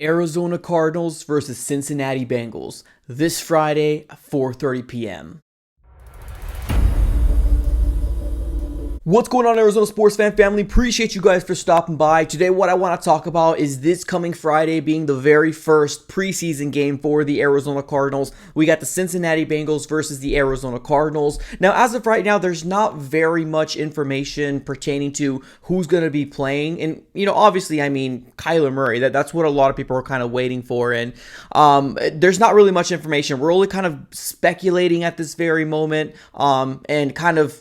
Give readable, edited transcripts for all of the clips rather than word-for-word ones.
Arizona Cardinals versus Cincinnati Bengals this Friday at 4:30 p.m. What's going on, Arizona sports fan family? Appreciate you guys for stopping by. Today, what I want to talk about is this coming Friday being the very first preseason game for the Arizona Cardinals. We got the Cincinnati Bengals versus the Arizona Cardinals. Now, as of right now, there's not very much information pertaining to who's going to be playing. And, obviously, I mean, Kyler Murray. That's what a lot of people are kind of waiting for. And there's not really much information. We're only kind of speculating at this very moment and kind of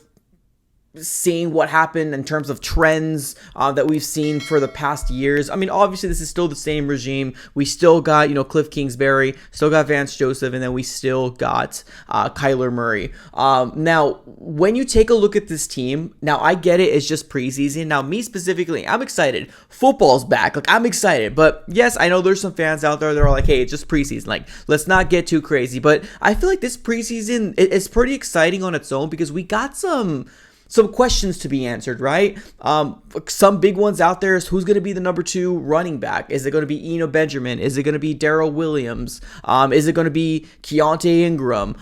seeing what happened in terms of trends that we've seen for the past years. I mean, obviously, this is still the same regime. We still got, Cliff Kingsbury, still got Vance Joseph, and then we still got Kyler Murray. Now, when you take a look at this team, now I get it, it's just preseason. Now, me specifically, I'm excited. Football's back. I'm excited. But yes, I know there's some fans out there that are like, hey, it's just preseason. Let's not get too crazy. But I feel like this preseason is pretty exciting on its own because we got some questions to be answered, right? Some big ones out there is who's going to be the number 2 running back? Is it going to be Eno Benjamin? Is it going to be Darrell Williams? Is it going to be Keontae Ingram?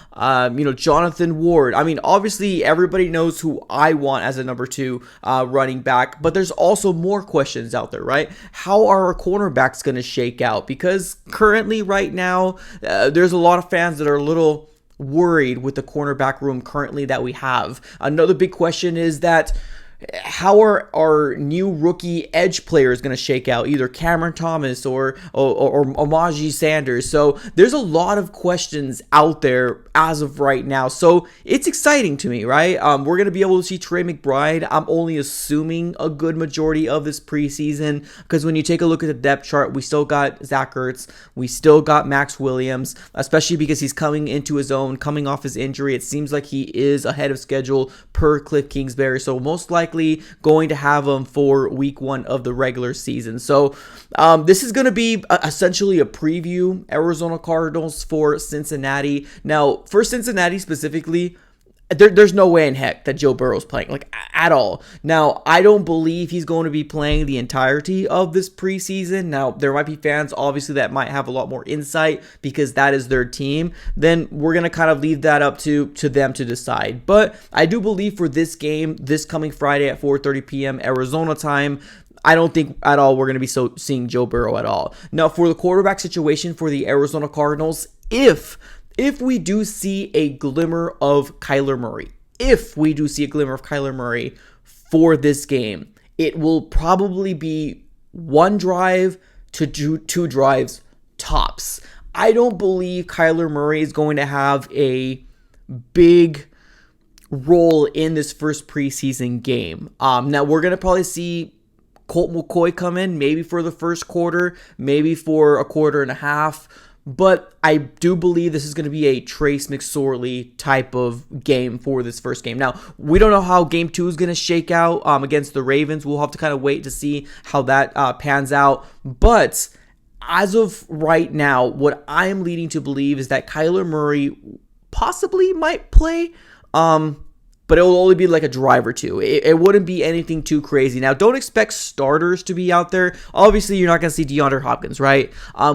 Jonathan Ward? I mean, obviously, everybody knows who I want as a number 2 running back, but there's also more questions out there, right? How are our cornerbacks going to shake out? Because currently, right now, there's a lot of fans that are a little worried with the cornerback room currently that we have. Another big question is that how are our new rookie edge players going to shake out? Either Cameron Thomas or Omaji Sanders. So there's a lot of questions out there as of right now. So it's exciting to me, right? We're going to be able to see Trey McBride. I'm only assuming a good majority of this preseason because when you take a look at the depth chart, we still got Zach Ertz. We still got Max Williams, especially because he's coming into his own, coming off his injury. It seems like he is ahead of schedule per Cliff Kingsbury. So most likely going to have him for week 1 of the regular season. So this is going to be essentially a preview, Arizona Cardinals for Cincinnati. Now, for Cincinnati specifically, there's no way in heck that Joe Burrow's playing, at all. Now, I don't believe he's going to be playing the entirety of this preseason. Now, there might be fans, obviously, that might have a lot more insight because that is their team. Then we're going to kind of leave that up to them to decide. But I do believe for this game, this coming Friday at 4:30 p.m. Arizona time, I don't think at all we're going to be seeing Joe Burrow at all. Now, for the quarterback situation for the Arizona Cardinals, if we do see a glimmer of Kyler Murray, for this game, it will probably be 1 drive to 2 drives tops. I don't believe Kyler Murray is going to have a big role in this first preseason game. Now, we're going to probably see Colt McCoy come in, maybe for the first quarter, maybe for a quarter and a half. But I do believe this is going to be a Trace McSorley type of game for this first game. Now, we don't know how game 2 is going to shake out against the Ravens. We'll have to kind of wait to see how that pans out. But as of right now, what I am leading to believe is that Kyler Murray possibly might play. But it will only be a drive or 2. It wouldn't be anything too crazy. Now, don't expect starters to be out there. Obviously, you're not going to see DeAndre Hopkins, right?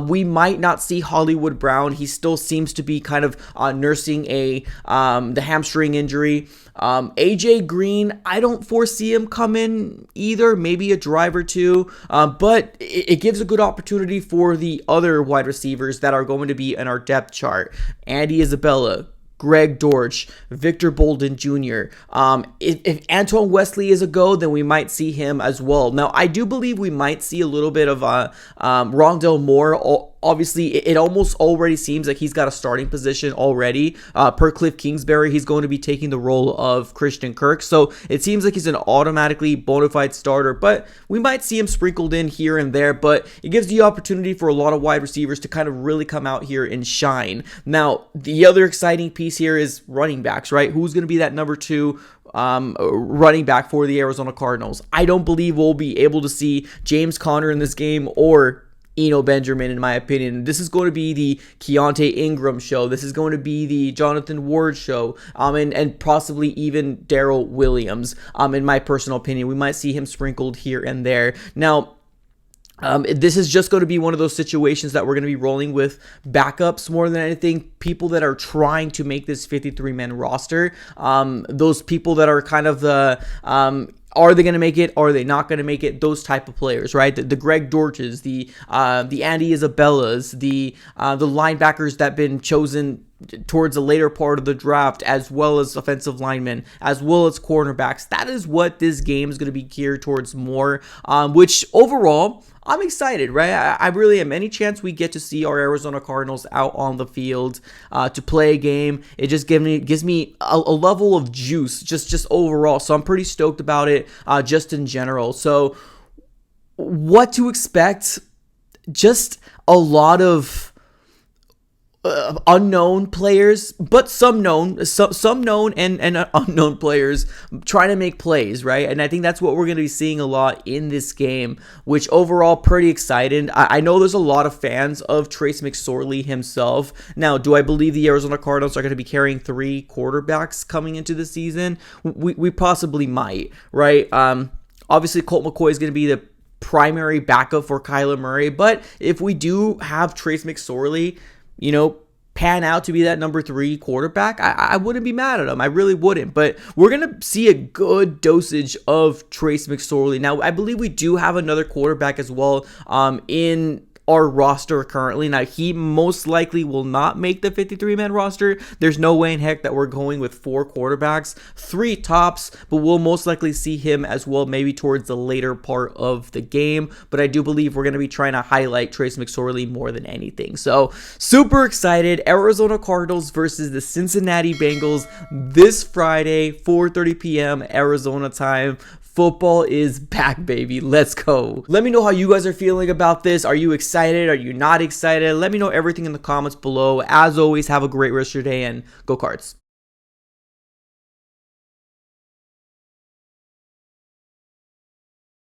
We might not see Hollywood Brown. He still seems to be kind of nursing the hamstring injury. AJ Green, I don't foresee him come in either. Maybe a drive or 2. But it gives a good opportunity for the other wide receivers that are going to be in our depth chart. Andy Isabella, Greg Dortch, Victor Bolden Jr. If Antoine Wesley is a go, then we might see him as well. Now, I do believe we might see a little bit of Rondale Moore. Obviously, it almost already seems like he's got a starting position already. Per Cliff Kingsbury, he's going to be taking the role of Christian Kirk. So it seems like he's an automatically bona fide starter, but we might see him sprinkled in here and there. But it gives the opportunity for a lot of wide receivers to kind of really come out here and shine. Now, the other exciting piece here is running backs, right? Who's going to be that number 2 running back for the Arizona Cardinals? I don't believe we'll be able to see James Conner in this game or Eno Benjamin, in my opinion. This is going to be the Keontae Ingram show. This is going to be the Jonathan Ward show, and possibly even Darrell Williams. In my personal opinion, we might see him sprinkled here and there. Now, This is just going to be one of those situations that we're going to be rolling with backups more than anything. People that are trying to make this 53-man roster. Those people that are kind of the... are they going to make it? Are they not going to make it? Those type of players, right? The Greg Dortches, the Andy Isabellas, the linebackers that have been chosen towards the later part of the draft, as well as offensive linemen, as well as cornerbacks. That is what this game is going to be geared towards more, which overall, I'm excited, right? I really am. Any chance we get to see our Arizona Cardinals out on the field to play a game, it just gives me a level of juice, just overall. So I'm pretty stoked about it, just in general. So what to expect? Just a lot of unknown players, but some known and unknown players trying to make plays, right? And I think that's what we're going to be seeing a lot in this game, which overall pretty excited. I know there's a lot of fans of Trace McSorley himself. Now, do I believe the Arizona Cardinals are going to be carrying 3 quarterbacks coming into the season? We possibly might, right? Obviously, Colt McCoy is going to be the primary backup for Kyler Murray, but if we do have Trace McSorley, pan out to be that number 3 quarterback, I wouldn't be mad at him. I really wouldn't. But we're going to see a good dosage of Trace McSorley. Now, I believe we do have another quarterback as well in our roster currently. Now, he most likely will not make the 53-man roster. There's no way in heck that we're going with 4 quarterbacks, 3 tops, but we'll most likely see him as well maybe towards the later part of the game. But I do believe we're going to be trying to highlight Trace McSorley more than anything. So super excited. Arizona Cardinals versus the Cincinnati Bengals this Friday, 4:30 p.m. Arizona time. Football is back, baby. Let's go. Let me know how you guys are feeling about this. Are you excited? Are you not excited? Let me know everything in the comments below. As always, have a great rest of your day and go Cards.